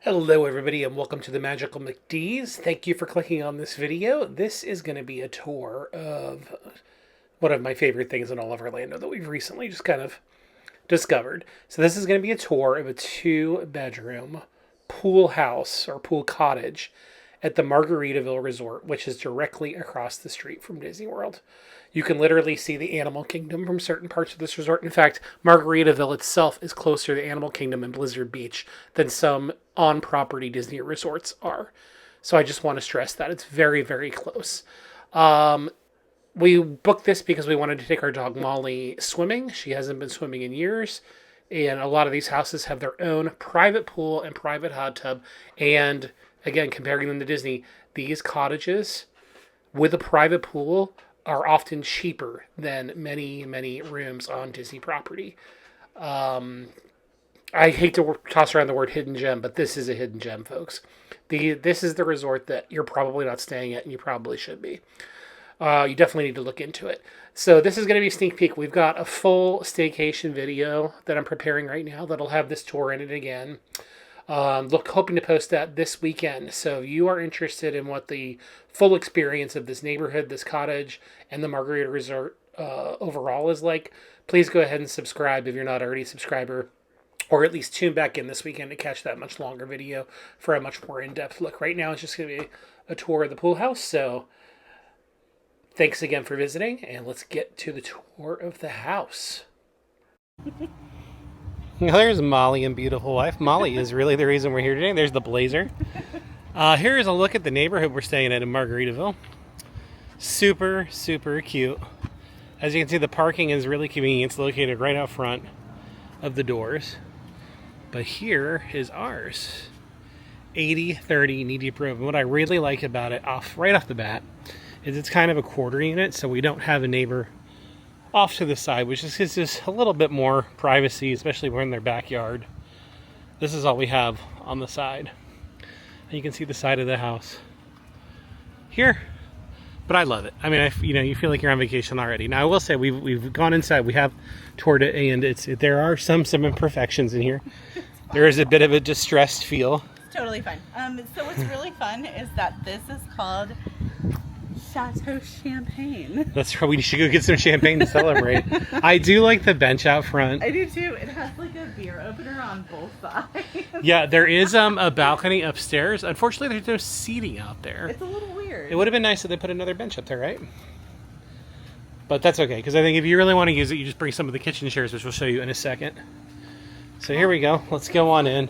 Hello everybody and welcome to the Magical McDs. Thank you for clicking on this video. This is going to be a tour of one of my favorite things in all of Orlando that we've recently just kind of discovered. So this is going to be a tour of a 2-bedroom pool house or pool cottage at the Margaritaville Resort, which is directly across the street from Disney World. You can literally see the Animal Kingdom from certain parts of this resort. In fact, Margaritaville itself is closer to Animal Kingdom and Blizzard Beach than some on-property Disney resorts are. So I just want to stress that. It's very, very close. We booked this because we wanted to take our dog Molly swimming. She hasn't been swimming in years. And a lot of these houses have their own private pool and private hot tub. And again, comparing them to Disney, these cottages with a private pool are often cheaper than many, many rooms on Disney property. I hate to toss around the word hidden gem, but this is a hidden gem, folks. This is the resort that you're probably not staying at, and you probably should be. You definitely need to look into it. So this is going to be a sneak peek. We've got a full staycation video that I'm preparing right now that'll have this tour in it again. Hoping to post that this weekend. So if you are interested in what the full experience of this neighborhood, this cottage, and the Margarita Resort overall is like, please go ahead and subscribe if you're not already a subscriber, or at least tune back in this weekend to catch that much longer video for a much more in-depth look. Right now, it's just going to be a tour of the pool house. So thanks again for visiting, and let's get to the tour of the house. There's Molly and beautiful wife. Molly is really the reason we're here today. There's the blazer. Here's a look at the neighborhood we're staying at in Margaritaville. Super, super cute. As you can see, the parking is really convenient. It's located right out front of the doors. But here is ours. 80-30 knee-deep room. And what I really like about it, right off the bat, is it's kind of a quarter unit, so we don't have a neighbor off to the side, which just gives us a little bit more privacy, especially when we're in their backyard. This is all we have on the side. And you can see the side of the house here, but I love it. I mean, you feel like you're on vacation already. Now, I will say we've gone inside, we have toured it, and there are some imperfections in here. There is a bit of a distressed feel. Totally fine. So what's really fun is that this is called Chateau Champagne. That's right. We should go get some champagne to celebrate. I do like the bench out front. I do too. It has like a beer opener on both sides. Yeah, there is a balcony upstairs. Unfortunately, there's no seating out there. It's a little weird. It would have been nice if they put another bench up there, right? But that's okay, because I think if you really want to use it, you just bring some of the kitchen chairs, which we'll show you in a second. So here we go. Let's go on in.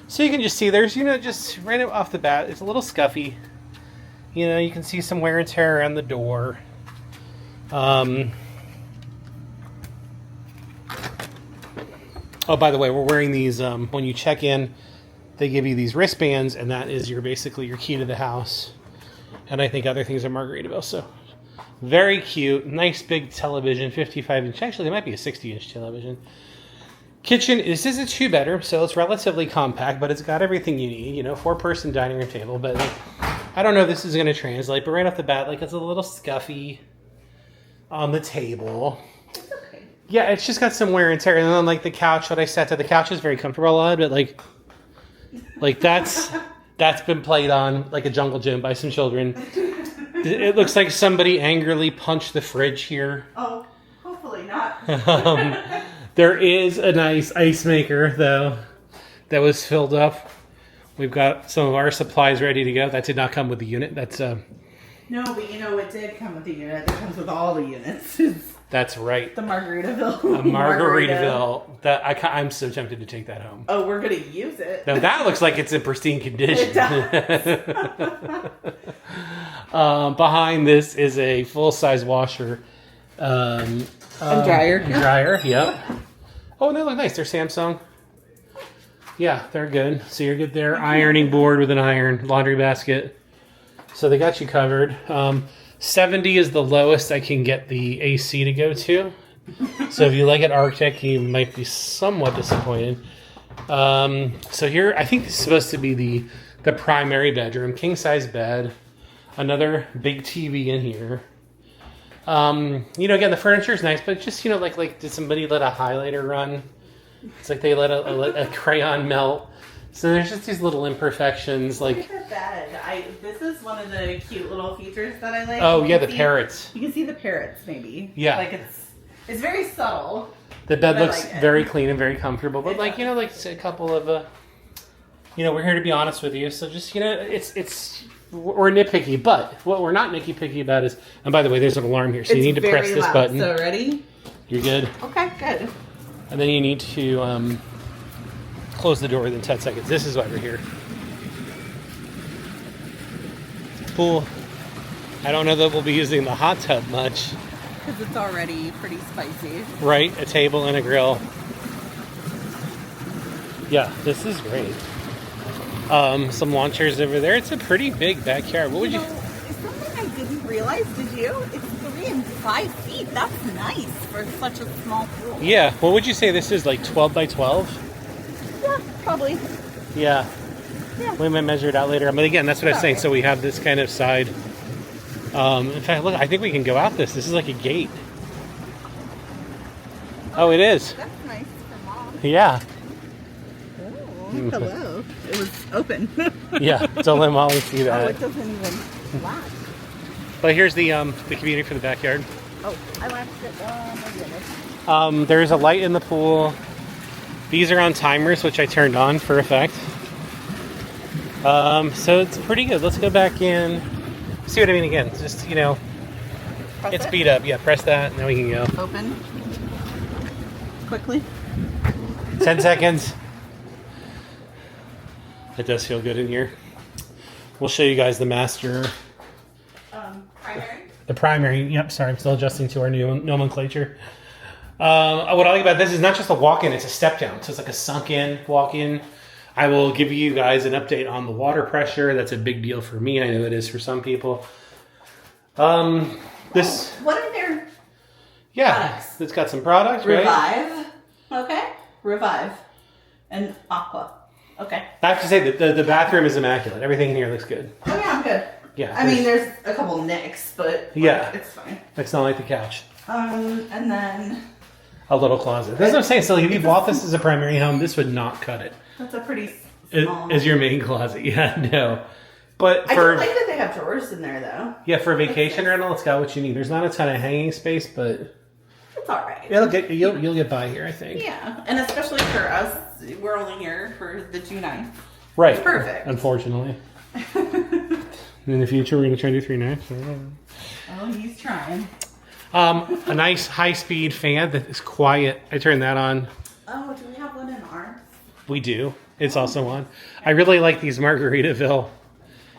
So you can just see there's, just right off the bat, it's a little scuffy. You can see some wear and tear around the door. Oh, by the way, we're wearing these, when you check in, they give you these wristbands, and that is basically your key to the house. And I think other things are Margaritaville, so very cute. Nice big television, 55-inch. Actually, it might be a 60-inch television. Kitchen, this is a 2-bedroom, so it's relatively compact, but it's got everything you need. 4-person dining room table, but I don't know if this is going to translate, but right off the bat, it's a little scuffy on the table. It's okay. Yeah, it's just got some wear and tear. And then, the couch that I sat to, the couch is very comfortable, but, that's been played on like a jungle gym by some children. It looks like somebody angrily punched the fridge here. Oh, hopefully not. There is a nice ice maker, though, that was filled up. We've got some of our supplies ready to go. That did not come with the unit. That's No, but it did come with the unit. It comes with all the units. That's right. The Margaritaville. A Margaritaville. I'm so tempted to take that home. Oh, we're gonna use it. Now that looks like it's in pristine condition. It does. Behind this is a full-size washer. And dryer. Dryer, yep. Oh, they look nice. They're Samsung. Yeah, they're good. So you're good there. Ironing board with an iron, laundry basket. So they got you covered. 70 is the lowest I can get the AC to go to. So if you like it Arctic, you might be somewhat disappointed. So here, I think this is supposed to be the primary bedroom. King-size bed. Another big TV in here. Again, the furniture is nice, but just, did somebody let a highlighter run? It's like they let a crayon melt. So there's just these little imperfections, Look like... at the bed. This is one of the cute little features that I like. Oh, yeah, the parrots. You can see the parrots, maybe. Yeah. Like, it's very subtle. The bed but I looks like it. very clean and very comfortable, but It like, does. you know, like a couple of, you know, we're here to be honest with you, so just, you know, we're nitpicky, but what we're not nitpicky about is, and by the way, there's an alarm here, so you need to press this button. So ready? You're good. Okay, good. And then you need to close the door within 10 seconds. This is why we're here. Pool. I don't know that we'll be using the hot tub much. Because it's already pretty spicy. Right, a table and a grill. Yeah, this is great. Some launchers over there. It's a pretty big backyard. What would you... It's something I didn't realize, did you? It's 3 and 5 feet. That's nice for such a small pool. Yeah, what would you say this is, like 12 by 12? Yeah, probably. Yeah. Yeah. We might measure it out later. But again, that's what I was saying. So we have this kind of side. In fact, look, I think we can go out this. This is like a gate. Oh, it is. That's nice for mom. Yeah. Oh, hello. It was open. Yeah, don't let Molly see Oh, that. it doesn't even latch. But here's the community for the backyard. Oh, I latched it. Oh, my goodness. There's a light in the pool. These are on timers, which I turned on for effect. So it's pretty good. Let's go back in. See what I mean again. Just, you know, Press it's it? beat up. Yeah, press that, and then we can go. Open. Quickly. 10 seconds. It does feel good in here. We'll show you guys the master. Primary? The primary. Yep, sorry, I'm still adjusting to our new nomenclature. What I like about this is not just a walk-in, it's a step-down. So it's like a sunk-in walk-in. I will give you guys an update on the water pressure. That's a big deal for me. I know it is for some people. This... What are their Yeah, products? it's got some products, right? Revive. Okay. Revive. And Aqua. Okay. I have to say that the bathroom is immaculate. Everything in here looks good. Oh, yeah, I'm good. Yeah. I mean, there's a couple nicks, but like, Yeah. it's fine. It's not like the couch. And then A little closet. That's what I'm saying. So like, if you bought this as a primary home, this would not cut it. that's a pretty It small. is your main closet. Yeah, no. But I for do like that they have drawers in there, though. yeah, for a vacation rental, it's got what you need. There's not a ton of hanging space, but It's all right. you'll get by here, I think. Yeah, and especially for us, we're only here for the 2 nights. Right. It's perfect. Unfortunately. In the future, we're going to try to do 3 nights. Oh, he's trying. A nice high-speed fan that is quiet. I turned that on. Oh, do we have one in ours? We do. It's also on. I really like these Margaritaville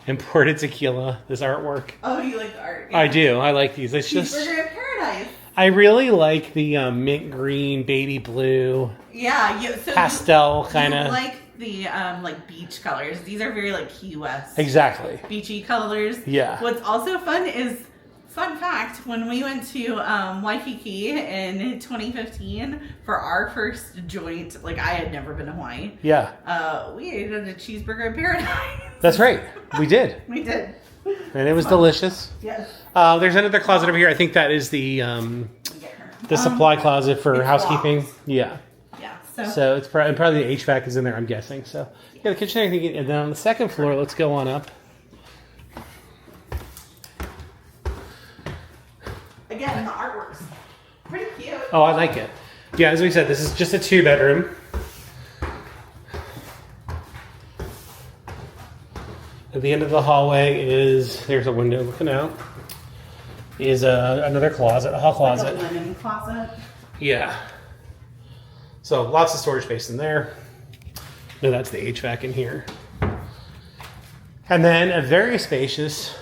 imported tequila, this artwork. Oh, you like the art? I do. I like these. It's just... Cheeseburger in Paradise. I really like the mint green, baby blue, Yeah, so pastel kind You of. like the like beach colors. These are very like Key West Exactly. beachy colors. Yeah. What's also fun is, fun fact, when we went to Waikiki in 2015 for our first joint, like I had never been to Hawaii. Yeah. We ate at a Cheeseburger in Paradise. That's right. We did. We did. And it was delicious. Yes. There's another closet over here. I think that is the Get her. supply closet for it's housekeeping. locked. Yeah. Yeah. So it's probably the HVAC is in there, I'm guessing. So yeah, the kitchen, everything. And then on the second floor, let's go on up. Again, the artwork's pretty cute. Oh, I like it. Yeah, as we said, this is just a 2-bedroom. At the end of the hallway there's a window looking out. Is another closet, a hall closet. Like a linen closet. Yeah. So lots of storage space in there. No, that's the HVAC in here. And then a very spacious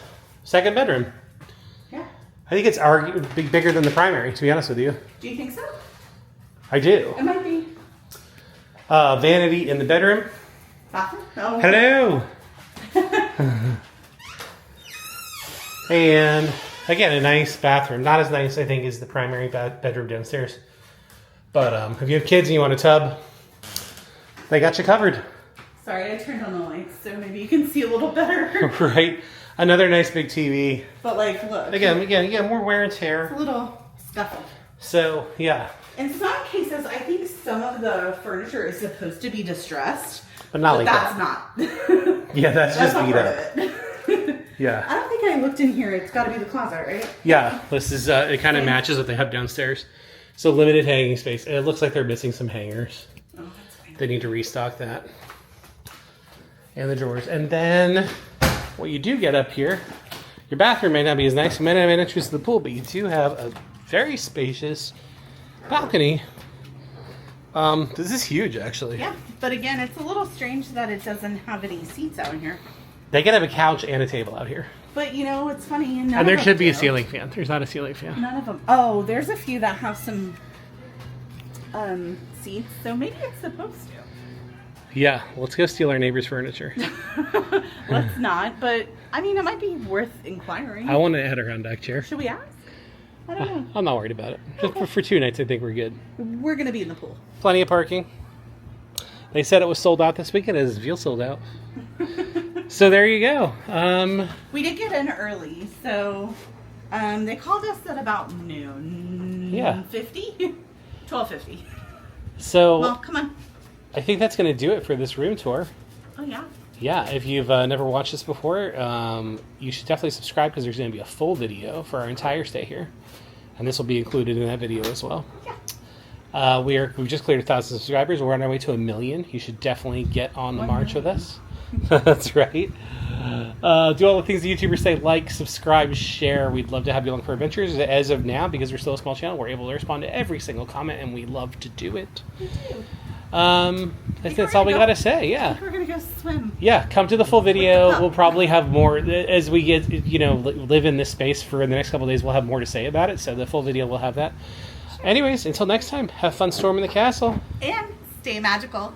second bedroom. Yeah. I think it's bigger than the primary, to be honest with you. Do you think so? I do. It might be. Vanity in the bedroom. Bathroom? No. Hello. And again, a nice bathroom. Not as nice, I think, as the primary bedroom downstairs. But if you have kids and you want a tub, they got you covered. Sorry, I turned on the lights, so maybe you can see a little better. Right? Another nice big TV. But like, look. Again, more wear and It's tear. a little scuffle. So, yeah. In some cases, I think some of the furniture is supposed to be distressed. But not But like that's that. not. Yeah, that's just not beat part up. of it. Yeah. I don't think I looked in here. It's got to be the closet, right? Yeah, this is, it kind of matches what they have downstairs. So limited hanging space. It looks like they're missing some hangers. Oh, that's fine. They need to restock that. And the drawers. And then what you do get up here, your bathroom may not be as nice. You might not have an entrance to the pool, but you do have a very spacious balcony. This is huge, actually. Yeah, but again, it's a little strange that it doesn't have any seats out here. They could have a couch and a table out here. But you know, it's funny. And there should be a ceiling fan. There's not a ceiling fan. None of them. Oh, there's a few that have some seats, so maybe it's supposed to. Yeah, let's go steal our neighbor's furniture. Let's not, but I mean, it might be worth inquiring. I want a Adirondack chair. Should we ask? I don't know. I'm not worried about it. Just for 2 nights, I think we're good. We're gonna be in the pool. Plenty of parking. They said it was sold out this weekend. It is veal sold out. So there you go. We did get in early, so they called us at about noon. Yeah. 50? 12:50. So Well, come on. I think that's going to do it for this room tour. Oh yeah. Yeah, if you've never watched this before, you should definitely subscribe because there's going to be a full video for our entire stay here. And this will be included in that video as well. Yeah. We've just cleared 1,000 subscribers. We're on our way to 1 million. You should definitely get on the 1 march with million. us. That's right. Do all the things the YouTubers say: like, subscribe, share. We'd love to have you along for adventures. As of now, because we're still a small channel, we're able to respond to every single comment, and we love to do it. Me too. That's all we got to say. I Yeah. think we're gonna go swim. Yeah, come to the full video. We'll probably have more as we get, live in this space for the next couple of days. We'll have more to say about it. So the full video will have that. Anyways, until next time, have fun storming the castle. And stay magical.